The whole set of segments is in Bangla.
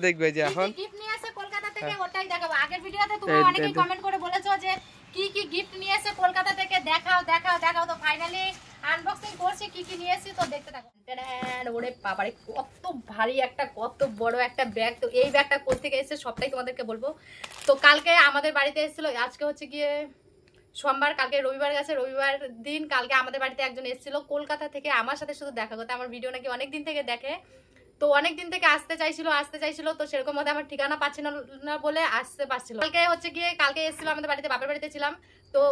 দেখবে যে এখন গিফট নিয়ে এসে কলকাতা থেকে ওটাই দেখাবো। আগের ভিডিওতে তোমরা অনেকেই কমেন্ট করে বলেছো যে কি কি গিফট নিয়ে এসে কলকাতা থেকে দেখাও দেখাও দেখাও। তো ফাইনালি আনবক্সিং করছি কি কি নিয়ে এসেছি, তো দেখতে থাকো। ওরে বাবারে কত ভারী একটা, কত বড় একটা ব্যাগ। তো এই ব্যাগটা কোথা থেকে এসেছে সবটাই তোমাদেরকে বলবো। তো কালকে আমাদের বাড়িতে এসেছিল, আজকে হচ্ছে গিয়ে সোমবার, কালকে রবিবার গেছে, রবিবার দিন কালকে আমাদের বাড়িতে একজন এসেছিল কলকাতা থেকে আমার সাথে শুধু দেখা করতে। আমার ভিডিও নাকি অনেক দিন থেকে দেখে, তো অনেক দিন থেকে আসতে চাইছিল তো সেরকম মধ্যে আমার ঠিকানা পাচ্ছিল না বলে আসতে পারছিল। কালকে এসেছিল আমাদের বাড়িতে, বাপের বাড়িতে ছিলাম। তো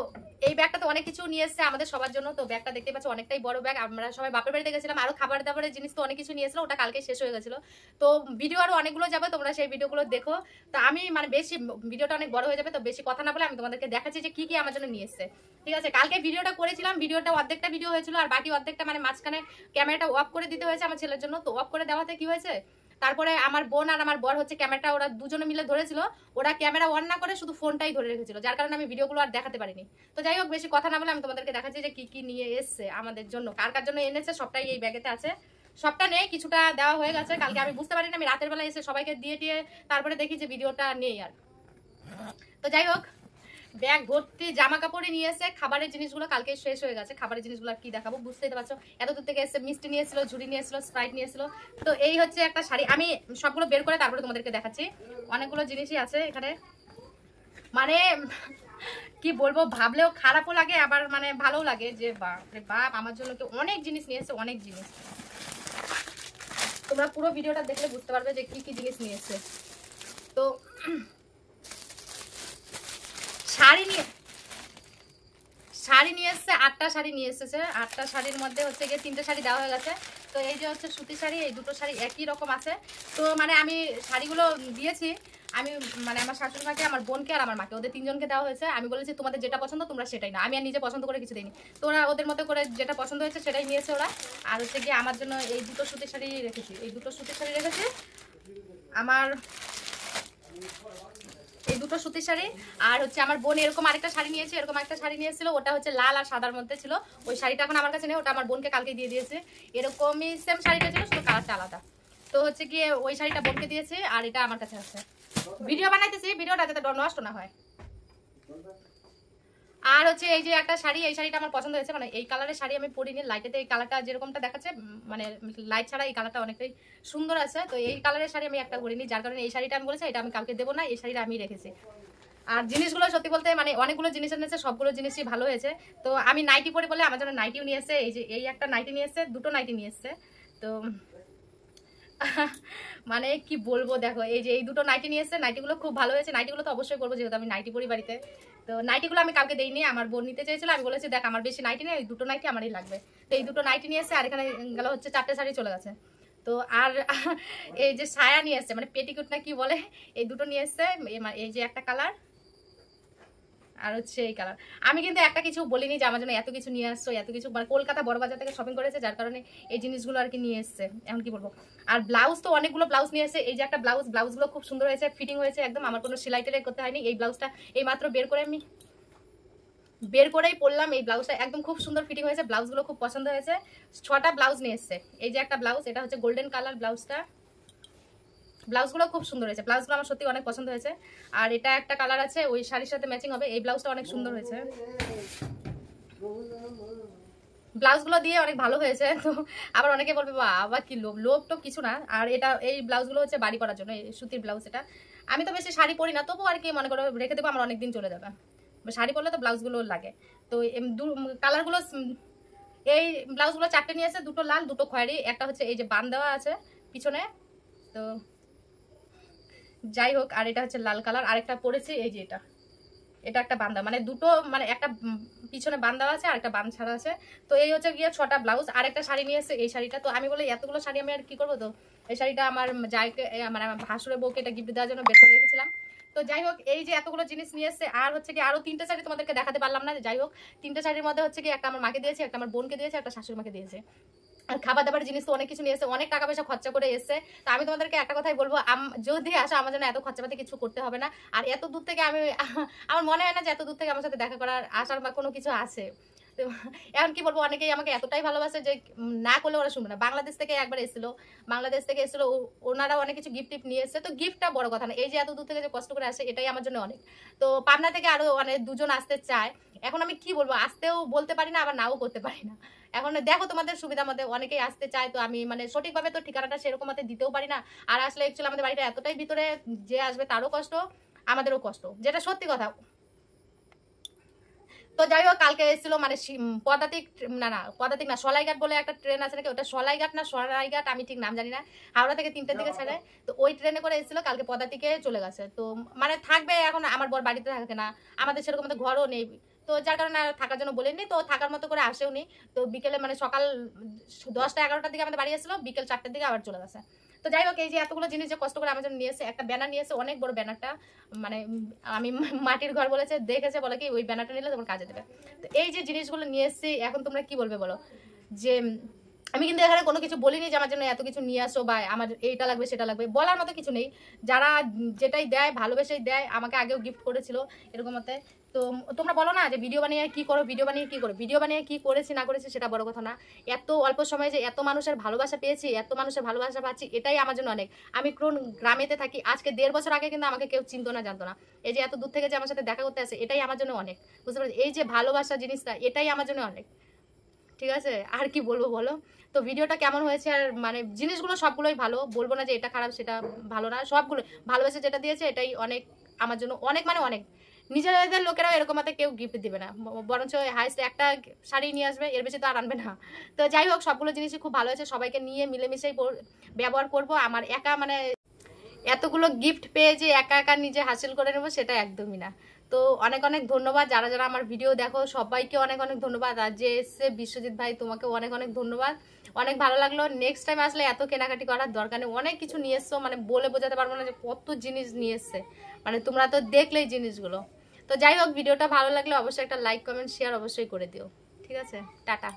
এই ব্যাগটা তো অনেক কিছু নিয়ে এসেছে আমাদের সবার জন্য। তো ব্যাগটা দেখতে পাচ্ছ অনেকটাই বড় ব্যাগ। আমরা সবাই বাপের বাড়িতে গেছিলাম, আরো খাবার দাবারের জিনিস তো অনেক কিছু নিয়ে এসেছিল, ওটা কালকে শেষ হয়ে গেছিল। তো ভিডিও আরো অনেকগুলো যাবে, তোমরা সেই ভিডিওগুলো দেখো। তো আমি মানে বেশি ভিডিওটা অনেক বড় হয়ে যাবে, তো বেশি কথা না বলে আমি তোমাদেরকে দেখাচ্ছি যে কি কি আমার জন্য নিয়ে এসেছে। ঠিক আছে, কালকে ভিডিওটা করেছিলাম, ভিডিওটা অর্ধেকটা ভিডিও হয়েছিল আর বাকি অর্ধেকটা মানে মাঝখানে ক্যামেরাটা অফ করে দিতে হয়েছে আমার ছেলের জন্য। তো অফ করে দেওয়াতে কি হয়েছে, তারপরে আমার বোন আর আমার বর হচ্ছে ক্যামেরাটা ওরা দুজনে মিলে ধরেছিল, ওরা ক্যামেরা অন না করে শুধু ফোনটাই ধরে রেখেছিল, যার কারণে আমি ভিডিওগুলো আর দেখাতে পারিনি। তো যাই হোক, বেশি কথা না বলে আমি তোমাদেরকে দেখাচ্ছি যে কি কি নিয়ে এসছে আমাদের জন্য, কার কার জন্য এনেছে সবটাই এই ব্যাগেতে আছে। সবটা নেই, কিছুটা দেওয়া হয়ে গেছে। কালকে আমি বুঝতে পারিনি, আমি রাতের বেলা এসে সবাইকে দিয়ে তারপরে দেখি যে ভিডিওটা নেই আর। তো যাই হোক, ব্যাগ ভর্তি জামা কাপড়ে নিয়ে এসে, খাবারের জিনিসগুলো কালকে শেষ হয়ে গেছে। খাবারের জিনিসগুলো আর কি দেখাবো, বুঝতেই পারছো। এত দূর থেকে এসে মিষ্টি নিয়েছিল, ঝুড়ি নিয়েছিল, স্প্রাইট নিয়েছিল। তো এই হচ্ছে একটা শাড়ি, আমি সবগুলো বের করে তারপরে তোমাদেরকে দেখাচ্ছি। অনেকগুলো জিনিসই আছে এখানে, মানে কি বলবো, ভাবলেও খারাপও লাগে আবার মানে ভালোও লাগে যে বাপ আমার জন্য কেউ অনেক জিনিস নিয়ে এসে, অনেক জিনিস। তোমরা পুরো ভিডিওটা দেখলে বুঝতে পারবে যে কি কি জিনিস নিয়ে এসছে। তো শাড়ি নিয়ে এসছে, 8টা শাড়ি নিয়ে এসেছে। 8টা শাড়ির মধ্যে হচ্ছে গিয়ে 3টে শাড়ি দেওয়া হয়ে গেছে। তো এই যে হচ্ছে সুতি শাড়ি, এই দুটো শাড়ি একই রকম আছে। তো মানে আমি শাড়িগুলো দিয়েছি, আমি মানে আমার শাশুড়ি মাকে, আমার বোনকে আর আমার মাকে, ওদের 3জনকে দেওয়া হয়েছে। আমি বলেছি তোমাদের যেটা পছন্দ তোমরা সেটাই না, আমি আর নিজে পছন্দ করে কিছু দিইনি। তো ওরা ওদের মতো করে যেটা পছন্দ হয়েছে সেটাই নিয়েছে ওরা। আর হচ্ছে গিয়ে আমার জন্য এই দুটো সুতির শাড়ি রেখেছি, আমার এই দুটো সুতির শাড়ি। আর হচ্ছে আমার বোন এরকম আরেকটা শাড়ি নিয়েছে, এরকম একটা শাড়ি নিয়েছিল, ওটা হচ্ছে লাল আর সাদার মধ্যে ছিল। ওই শাড়িটা এখন আমার কাছে নেই, ওটা আমার বোনকে কালকে দিয়ে দিয়েছে। এরকমই সেম শাড়িটা ছিল, শুধু কালারটা আলাদা। তো হচ্ছে গিয়ে ওই শাড়িটা বোনকে দিয়েছে আর এটা আমার কাছে আছে। ভিডিও বানাইতেছি, ভিডিওটা যাতে নষ্ট না হয়। আর হচ্ছে এই যে একটা শাড়ি, এই শাড়িটা আমার পছন্দ হয়েছে, মানে এই কালারের শাড়ি আমি পরিনি, লাইটেতে এই কালারটা যেরকমটা দেখাচ্ছে মানে লাইট ছাড়া এই কালারটা অনেকটাই সুন্দর আছে। তো এই কালারের শাড়ি আমি একটা পরিনি, যার কারণে এই শাড়িটা আমি বলেছি এটা আমি কালকে দেবো না, এই শাড়িটা আমি রেখেছি। আর জিনিসগুলো সত্যি বলতে মানে অনেকগুলো জিনিস এনেছে, সবগুলো জিনিসই ভালো হয়েছে। তো আমি নাইটি পরি বলে আমার জন্য নাইটিও নিয়ে এসছে, এই যে এই একটা নাইটি নিয়ে এসছে, দুটো নাইটি নিয়ে এসছে। তো মানে কি বলবো, দেখো এই যে এই দুটো নাইটি নিয়ে এসছে, নাইটিগুলো খুব ভালো হয়েছে। নাইটিগুলো তো অবশ্যই করবো, যেহেতু আমি নাইটি পরি বাড়িতে। তো নাইটিগুলো আমি কাউকে দেইনি, আমার বোন নিতে চেয়েছিল, আমি বলেছি দেখ আমার বেশি নাইটি নেই, এই দুটো নাইটি আমারই লাগবে। তো এই দুটো নাইটি নিয়ে এসছে, আর এখানে গেল হচ্ছে 4টে শাড়ি চলে গেছে। তো আর এই যে সায়া নিয়ে এসছে, মানে পেটিকুট না কি বলে, এই দুটো নিয়ে এসছে। এই যে একটা কালার আর হচ্ছে এই কালার। আমি কিন্তু একটা কিছু বলিনি যে আমার জন্য এত কিছু নিয়ে আসছো, এত কিছু, মানে কলকাতা বড় বাজার থেকে শপিং করেছে, যার কারণে এই জিনিসগুলো আর কি নিয়ে এসছে। এখন কি বলবো। আর ব্লাউজ তো অনেকগুলো ব্লাউজ নিয়ে এসছে। এই যে একটা ব্লাউজগুলো খুব সুন্দর হয়েছে, ফিটিং হয়েছে একদম, আমার কোনো সেলাই টেলাই করতে হয়নি। এই ব্লাউজটা এই মাত্র বের করেই পরলাম, এই ব্লাউজটা একদম খুব সুন্দর ফিটিং হয়েছে, ব্লাউজগুলো খুব পছন্দ হয়েছে। 6টা ব্লাউজ নিয়ে এসছে। এই যে একটা ব্লাউজ, এটা হচ্ছে গোল্ডেন কালার ব্লাউজটা, ব্লাউজগুলো খুব সুন্দর হয়েছে, ব্লাউজগুলো আমার সত্যি অনেক পছন্দ হয়েছে। আর এটা একটা কালার আছে, ওই শাড়ির সাথে ম্যাচিং হবে, এই ব্লাউজটা অনেক সুন্দর হয়েছে, ব্লাউজগুলো দিয়ে অনেক ভালো হয়েছে। তো আবার অনেকে বলবে বাবা কি লোভ তো কিছু না। আর এটা এই ব্লাউজগুলো হচ্ছে বাড়ি করার জন্য, এই সুতির ব্লাউজ। এটা আমি তো বেশি শাড়ি পরি না, তবু আর কি মনে করো রেখে দেবো, আমার অনেকদিন চলে যাবে। শাড়ি পরলে তো ব্লাউজগুলো লাগে। তো কালারগুলো, এই ব্লাউজগুলো 4টে নিয়ে এসে, দুটো লাল, দুটো খয়েরি, একটা হচ্ছে এই যে বান দেওয়া আছে পিছনে। তো যাই হোক, আর এটা হচ্ছে লাল কালার, আরেকটা পরেছি এই যে এটা একটা বান্দা, মানে দুটো, মানে একটা পিছনে বান্দা আছে আর একটা বান ছাড়া আছে। তো এই হচ্ছে গিয়ে 6টা ব্লাউজ। আর একটা শাড়ি নিয়ে এসে, এই শাড়িটা তো আমি বলি এতগুলো শাড়ি আমি আর কি করবো। তো এই শাড়িটা আমার যাইকে, মানে আমার ভাসুরের বউকে এটা গিফট দেওয়ার জন্য বের করে রেখেছিলাম। তো যাই হোক, এই যে এতগুলো জিনিস নিয়ে এসছে। আর হচ্ছে কি আরো 3টে শাড়ি তোমাদেরকে দেখাতে পারলাম না। যাই হোক, 3টে শাড়ির মধ্যে হচ্ছে কি একটা আমার মাকে দিয়েছে, একটা আমার বোনকে দিয়েছে, একটা শাশুড়ি মাকে দিয়েছে। আর খাবার দাবার জিনিস তো অনেক কিছু নিয়ে এসে, অনেক টাকা পয়সা খরচা করে এসে। তো আমি তোমাদেরকে একটা কথাই বলবো, যদি আসো আমার জন্য এত খরচাপাতি কিছু করতে হবে না। আর এত দূর থেকে আমার মনে হয় না যে এত দূর থেকে আমার সাথে দেখা করার আসার বা কোনো কিছু আছে। তো এখন কি বলবো, অনেকেই আমাকে এতটাই ভালোবাসে যে না করলে ওরা শুনবে না। বাংলাদেশ থেকে একবার এসেছিল, ওনারা অনেক কিছু গিফট টিফট নিয়ে এসেছে। তো গিফটটা বড় কথা না, এই যে এত দূর থেকে যে কষ্ট করে আসে এটাই আমার জন্য অনেক। তো পাবনা থেকে আরো অনেক দুজন আসতে চায়। এখন আমি কি বলবো, আসতেও বলতে পারি না, আবার নাও করতে পারি না। এখন দেখো তোমাদের সুবিধা মতে অনেকেই আসতে চায়, তো আমি মানে সঠিকভাবে তো ঠিকানাটা সেরকম মতে দিতেও পারি না। আর আসলে অ্যাকচুয়ালি আমাদের বাড়িটা এতটাই ভিতরে, যে আসবে তারও কষ্ট, আমাদেরও কষ্ট, যেটা সত্যি কথা। তো যাই হোক, কালকে এসেছিল মানে পদাতিক না সলাইঘাট বলে একটা ট্রেন আছে নাকি, ওটা সলাইঘাট না সরাইঘাট আমি ঠিক নাম জানি না, হাওড়া থেকে 3টার দিকে ছেড়ে। তো ওই ট্রেনে করে এসেছিল, কালকে পদাতিকে চলে গেছে। তো মানে থাকবে, এখন আমার বর বাড়িতে থাকে না, আমাদের সেরকম ঘরও নেই, তো যার কারণে থাকার জন্য বলেনি, তো থাকার মতো করে আসেও নি। তো বিকেলে মানে সকাল 10টা 11টার দিকে আমাদের বাড়ি আসলো, বিকেল 4টার দিকে আবার চলে গেছে। তো যাই হোক, এই যে এতগুলো জিনিস যে কষ্ট করে আমার জন্য নিয়েছে, একটা ব্যানার নিয়েছে, অনেক বড় ব্যানারটা, মানে আমি মাটির ঘর বলেছে, দেখেছে, বলে কি ওই ব্যানারটা নিলে তোমার কাজে দেবে। তো এই যে জিনিসগুলো নিয়ে এসেছি, এখন তোমরা কি বলবে বলো, যে আমি কিন্তু এখানে কোনো কিছু বলিনি যে আমার জন্য এত কিছু নিয়ে আসো বা আমার এইটা লাগবে সেটা লাগবে, বলার মতো কিছু নেই। যারা যেটাই দেয় ভালোবেসেই দেয়, আমাকে আগেও গিফট করেছিল এরকম মতে। তো তোমরা বলো না যে ভিডিও বানিয়ে কি করো, ভিডিও বানিয়ে কি করো, ভিডিও বানিয়ে কি করেছি না করেছি সেটা বড় কথা না। এত অল্প সময়ে যে এত মানুষের ভালোবাসা পেয়েছি, এত মানুষের ভালোবাসা পাচ্ছি, এটাই আমার জন্য অনেক। আমি কোন গ্রামেতে থাকি, আজকে 1.5 বছর আগে কিন্তু আমাকে কেউ চিনতো না, জানতো না। এই যে এত দূর থেকে যে আমার সাথে দেখা করতে আসে, এটাই আমার জন্য অনেক, বুঝতে পারছি। এই যে ভালোবাসা জিনিসটা, এটাই আমার জন্য অনেক, ঠিক আছে। আর কি বলবো বলো। তো ভিডিওটা কেমন হয়েছে, আর মানে জিনিসগুলো সবগুলোই ভালো, বলবো না যে এটা খারাপ সেটা ভালো না, সবগুলো ভালোবেসে যেটা দিয়েছে এটাই অনেক আমার জন্য, অনেক মানে অনেক। নিজেদের লোকেরাও এরকম হাতে কেউ গিফট দিবে না, বরঞ্চ হাইস্ট একটা শাড়ি নিয়ে আসবে, এর বেশি তো আর আনবে না। তো যাই হোক, সবগুলো জিনিসই খুব ভালো হয়েছে, সবাইকে নিয়ে মিলেমিশেই ব্যবহার করবো। আমার একা মানে এতগুলো গিফট পেয়ে যে একা একা নিজে হাসিল করে নেবো সেটা একদমই না। তো অনেক অনেক ধন্যবাদ যারা যারা আমার ভিডিও দেখো, সবাইকে অনেক অনেক ধন্যবাদ। আর যে এসছে বিশ্বজিৎ ভাই, তোমাকে অনেক অনেক ধন্যবাদ, অনেক ভালো লাগলো। নেক্সট টাইম আসলে এত কেনাকাটি করার দরকার নেই, অনেক কিছু নিয়ে এসছো, মানে বলে বোঝাতে পারবো না যে কত জিনিস নিয়ে এসছে, মানে তোমরা তো দেখলেই জিনিসগুলো। তো যাই হোক, ভিডিওটা ভালো লাগলে অবশ্যই একটা লাইক কমেন্ট শেয়ার অবশ্যই করে দিও, ঠিক আছে। টাটা।